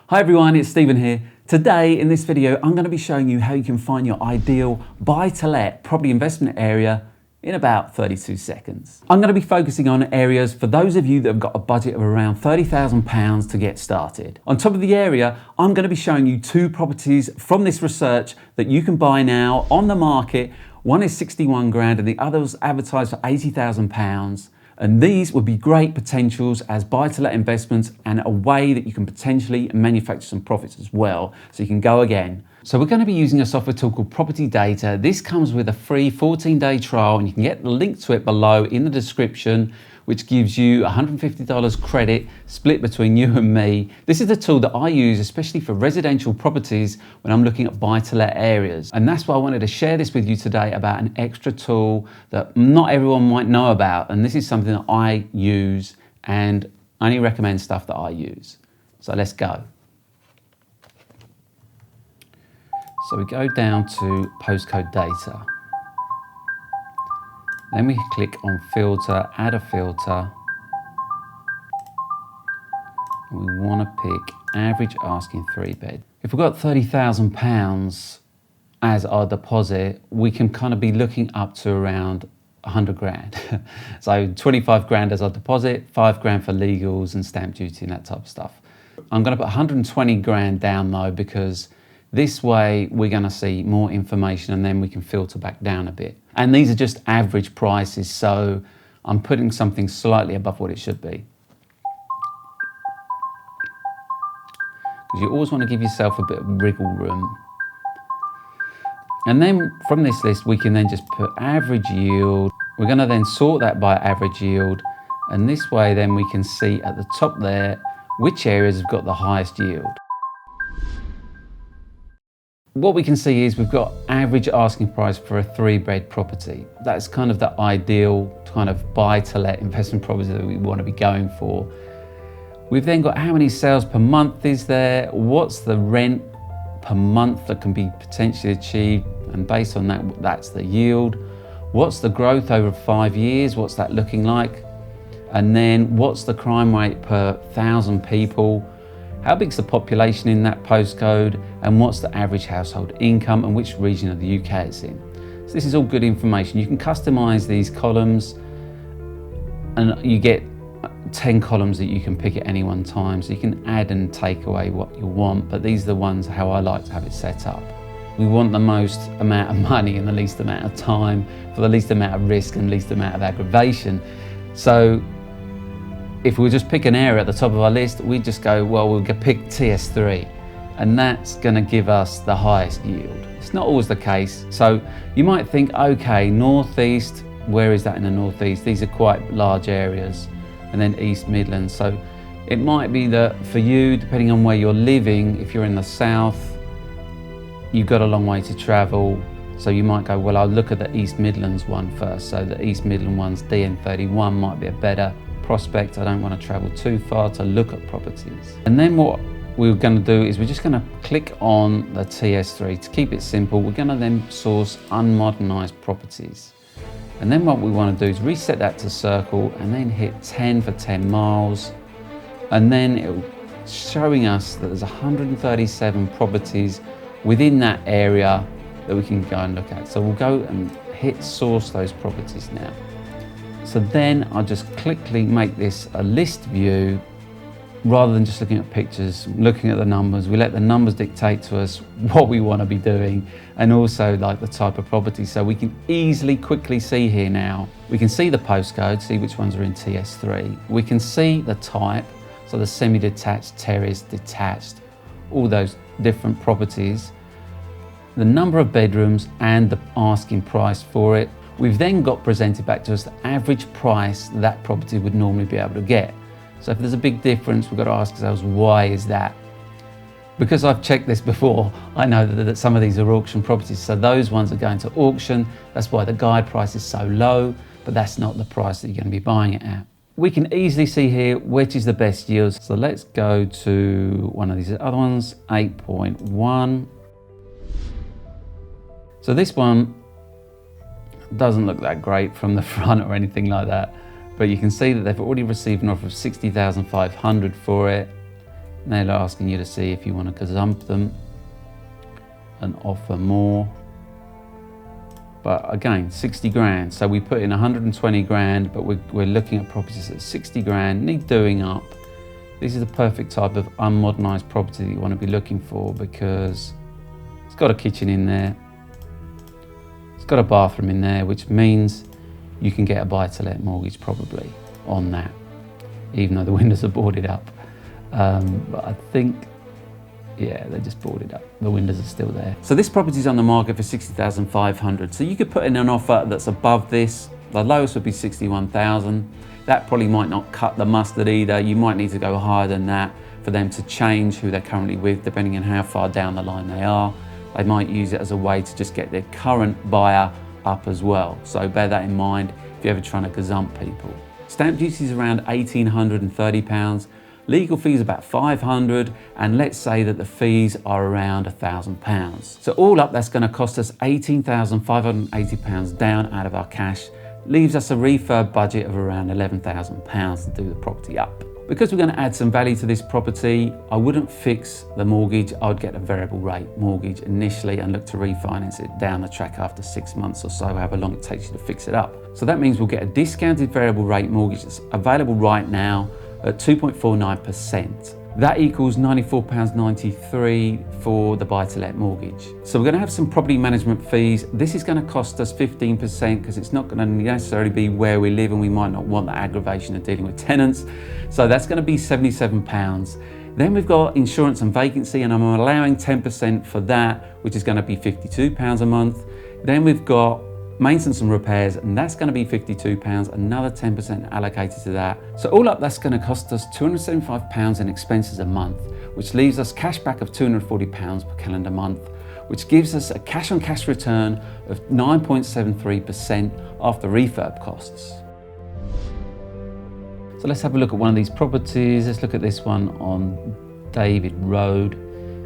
Hi everyone, it's Stephen here. Today in this video, I'm going to be showing you how you can find your ideal buy-to-let property investment area in about 32 seconds. I'm going to be focusing on areas for those of you that have got a budget of around £30,000 to get started. On top of the area, I'm going to be showing you two properties from this research that you can buy now on the market. One is 61 grand and the other was advertised for £80,000. And these would be great potentials as buy-to-let investments and a way that you can potentially manufacture some profits as well, so you can go again. So we're going to be using a software tool called Property Data. This comes with a free 14-day trial and you can get the link to it below in the description, which gives you $150 credit split between you and me. This is the tool that I use especially for residential properties when I'm looking at buy-to-let areas. And that's why I wanted to share this with you today about an extra tool that not everyone might know about. And this is something that I use and I only recommend stuff that I use. So let's go. So we go down to postcode data. Then we click on filter, add a filter. We want to pick average asking 3-bed. If we've got £30,000 as our deposit, we can kind of be looking up to around 100 grand. So 25 grand as our deposit, 5 grand for legals and stamp duty and that type of stuff. I'm going to put 120 grand down though, because this way we're going to see more information and then we can filter back down a bit. And these are just average prices, so I'm putting something slightly above what it should be. Because you always want to give yourself a bit of wriggle room. And then from this list, we can then just put average yield. We're going to then sort that by average yield. And this way then we can see at the top there, which areas have got the highest yield. What we can see is we've got average asking price for a 3-bed property. That's kind of the ideal kind of buy-to-let investment property that we want to be going for. We've then got how many sales per month is there, what's the rent per month that can be potentially achieved, and based on that, that's the yield. What's the growth over 5 years, what's that looking like? And then what's the crime rate per 1,000 people? How big's the population in that postcode, and what's the average household income and which region of the UK it's in. So this is all good information. You can customize these columns and you get 10 columns that you can pick at any one time. So you can add and take away what you want, but these are the ones how I like to have it set up. We want the most amount of money in the least amount of time for the least amount of risk and least amount of aggravation. So if we just pick an area at the top of our list, we just go, well, we'll pick TS3, and that's going to give us the highest yield. It's not always the case. So you might think, okay, northeast, where is that in the northeast? These are quite large areas, and then East Midlands. So it might be that for you, depending on where you're living, if you're in the south, you've got a long way to travel. So you might go, well, I'll look at the East Midlands one first. So the East Midland one's DN31 might be a better prospect. I don't want to travel too far to look at properties. And then what we're going to do is we're just going to click on the TS3. To keep it simple, we're going to then source unmodernized properties. And then what we want to do is reset that to circle and then hit 10 for 10 miles. And then it's showing us that there's 137 properties within that area that we can go and look at. So we'll go and hit source those properties now. So then I'll just quickly make this a list view rather than just looking at pictures, looking at the numbers. We let the numbers dictate to us what we want to be doing and also like the type of property. So we can easily, quickly see here now. We can see the postcode, see which ones are in TS3. We can see the type, so the semi-detached, terrace, detached, all those different properties, the number of bedrooms and the asking price for it. We've then got presented back to us the average price that property would normally be able to get. So if there's a big difference, we've got to ask ourselves, why is that? Because I've checked this before, I know that some of these are auction properties, so those ones are going to auction. That's why the guide price is so low, but that's not the price that you're going to be buying it at. We can easily see here which is the best yield. So let's go to one of these other ones, 8.1. So this one doesn't look that great from the front or anything like that, but you can see that they've already received an offer of 60,500 for it. They're asking you to see if you want to gazump them and offer more. But again, 60 grand. So we put in 120 grand, but we're looking at properties at 60 grand, need doing up. This is the perfect type of unmodernised property that you want to be looking for, because it's got a kitchen in there, it's got a bathroom in there, which means you can get a buy-to-let mortgage probably on that, even though the windows are boarded up. But I think, yeah, they're just boarded up. The windows are still there. So this property's on the market for 60,500. So you could put in an offer that's above this. The lowest would be 61,000. That probably might not cut the mustard either. You might need to go higher than that for them to change who they're currently with, depending on how far down the line they are. They might use it as a way to just get their current buyer up as well. So bear that in mind if you're ever trying to gazump people. Stamp duty is around £1,830. Legal fees about 500, and let's say that the fees are around £1,000. So all up, that's going to cost us £18,580 down out of our cash. Leaves us a refurb budget of around £11,000 to do the property up. Because we're going to add some value to this property, I wouldn't fix the mortgage. I would get a variable rate mortgage initially and look to refinance it down the track after 6 months or so, however long it takes you to fix it up. So that means we'll get a discounted variable rate mortgage that's available right now at 2.49%. That equals £94.93 for the buy-to-let mortgage. So we're going to have some property management fees. This is going to cost us 15% because it's not going to necessarily be where we live, and we might not want the aggravation of dealing with tenants. So that's going to be £77. Then we've got insurance and vacancy, and I'm allowing 10% for that, which is going to be £52 a month. Then we've got maintenance and repairs, and that's going to be £52, another 10% allocated to that. So all up, that's going to cost us £275 in expenses a month, which leaves us cash back of £240 per calendar month, which gives us a cash on cash return of 9.73% after refurb costs. So let's have a look at one of these properties. Let's look at this one on David Road,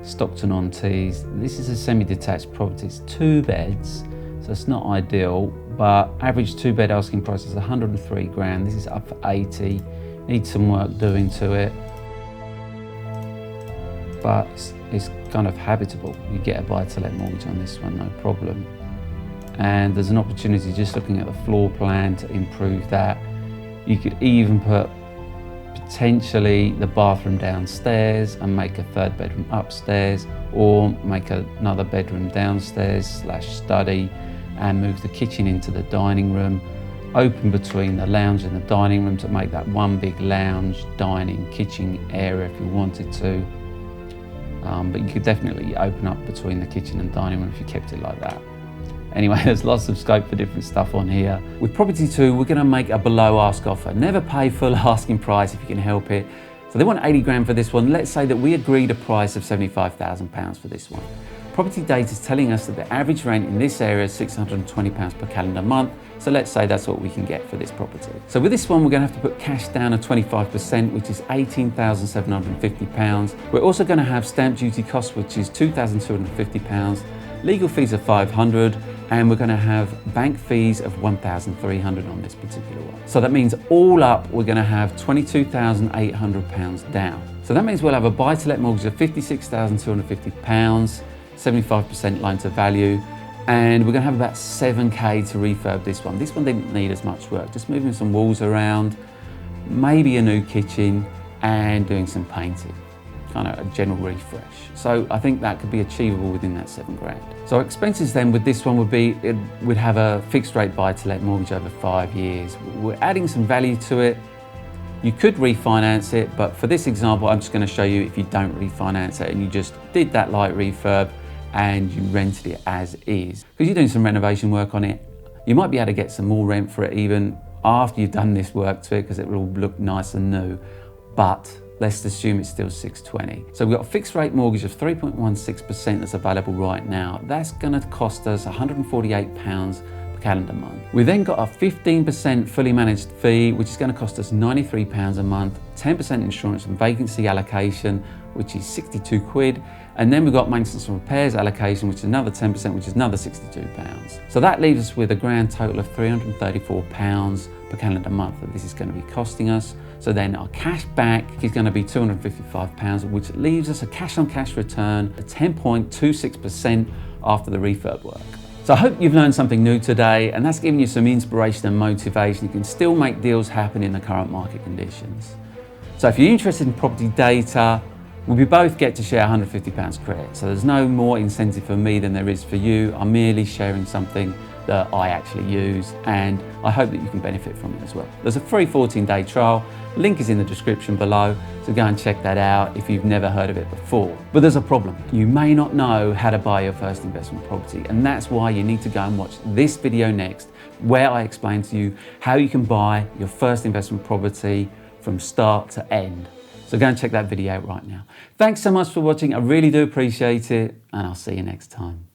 Stockton-on-Tees. This is a semi-detached property. It's 2 beds. So it's not ideal, but average 2-bed asking price is 103 grand. This is up for 80. Needs some work doing to it, but it's kind of habitable. You get a buy-to-let mortgage on this one, no problem. And there's an opportunity, just looking at the floor plan, to improve that. You could even put potentially the bathroom downstairs and make a 3rd bedroom upstairs, or make another bedroom downstairs / study, and move the kitchen into the dining room, open between the lounge and the dining room to make that one big lounge, dining, kitchen area if you wanted to. But you could definitely open up between the kitchen and dining room if you kept it like that. Anyway, there's lots of scope for different stuff on here. With property 2, we're going to make a below ask offer. Never pay full asking price if you can help it. So they want 80 grand for this one. Let's say that we agreed a price of £75,000 for this one. Property data is telling us that the average rent in this area is £620 per calendar month. So let's say that's what we can get for this property. So with this one, we're going to have to put cash down of 25%, which is £18,750. We're also going to have stamp duty costs, which is £2,250. Legal fees of £500, and we're going to have bank fees of £1,300 on this particular one. So that means all up, we're going to have £22,800 down. So that means we'll have a buy-to-let mortgage of £56,250, 75% loan to value, and we're going to have about 7k to refurb this one. This one didn't need as much work, just moving some walls around, maybe a new kitchen, and doing some painting. Kind of a general refresh. So I think that could be achievable within that 7 grand. So expenses then with this one would be, we'd have a fixed rate buy-to-let mortgage over 5 years. We're adding some value to it. You could refinance it, but for this example, I'm just going to show you if you don't refinance it and you just did that light refurb and you rented it as is. Because you're doing some renovation work on it, you might be able to get some more rent for it even after you've done this work to it, because it will look nice and new. But let's assume it's still 620. So we've got a fixed rate mortgage of 3.16% that's available right now. That's going to cost us £148 per calendar month. We then got a 15% fully managed fee, which is going to cost us £93 a month, 10% insurance and vacancy allocation, which is 62 quid. And then we've got maintenance and repairs allocation, which is another 10%, which is another £62. So that leaves us with a grand total of £334 per calendar month that this is going to be costing us. So then our cash back is going to be £255, which leaves us a cash on cash return of 10.26% after the refurb work. So I hope you've learned something new today, and that's given you some inspiration and motivation. You can still make deals happen in the current market conditions. So if you're interested in property data, we both get to share £150 credit. So there's no more incentive for me than there is for you. I'm merely sharing something that I actually use, and I hope that you can benefit from it as well. There's a free 14-day trial. Link is in the description below, so go and check that out if you've never heard of it before. But there's a problem. You may not know how to buy your first investment property, and that's why you need to go and watch this video next, where I explain to you how you can buy your first investment property from start to end. So go and check that video out right now. Thanks so much for watching. I really do appreciate it, and I'll see you next time.